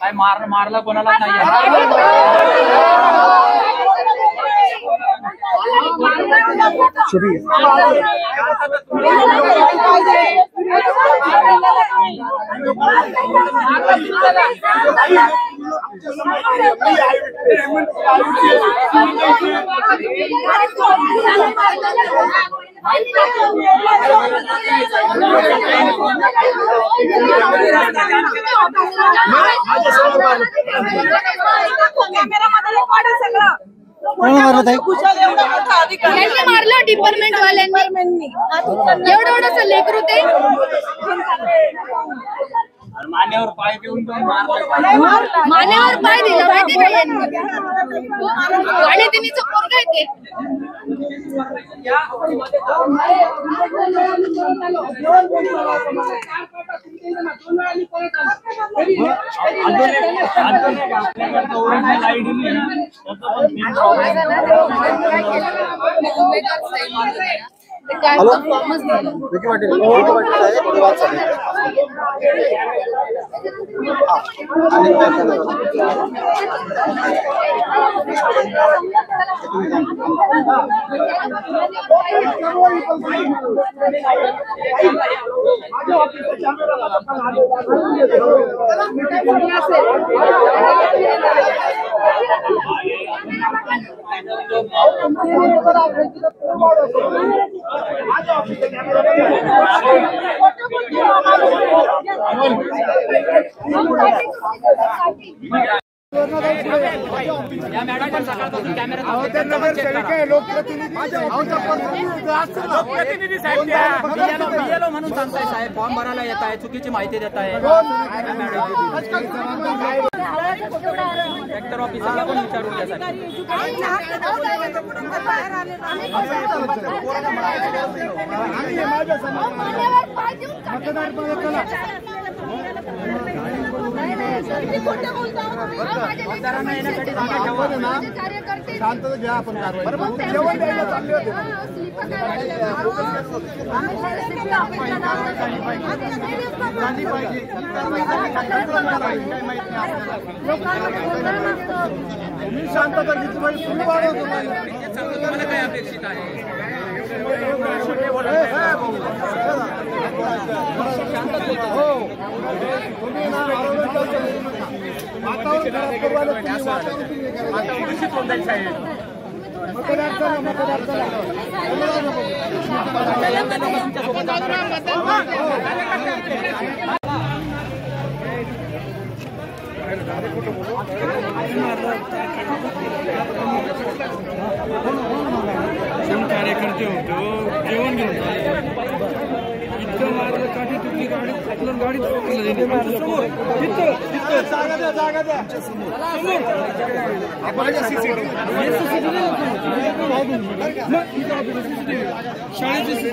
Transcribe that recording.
काय मारला कोणालाच नाही मारलं डिपार्टमेंट वाल्यांनी एवढं लेकरू ते मान्यावर पाय देऊन मान्यावर पाय दिला माहिती का यांनी आणि तिनीचं पोरगं आहे ते म्हणून सांगताय साहेब फॉर्म भरायला येत आहे चुकीची माहिती देत आहे सेक्टर ऑफिसरला पण विचारून शांतता घ्या आपण कारवाई जेवण द्यायला चालले होते शांतता घेतली पाहिजे तुम्ही वाढवतो तुम्हाला काय अपेक्षित आहे कार्यकर्ते होतो जेवण घेऊन इतकं मारलं काठी तुटली गाडी शाळेची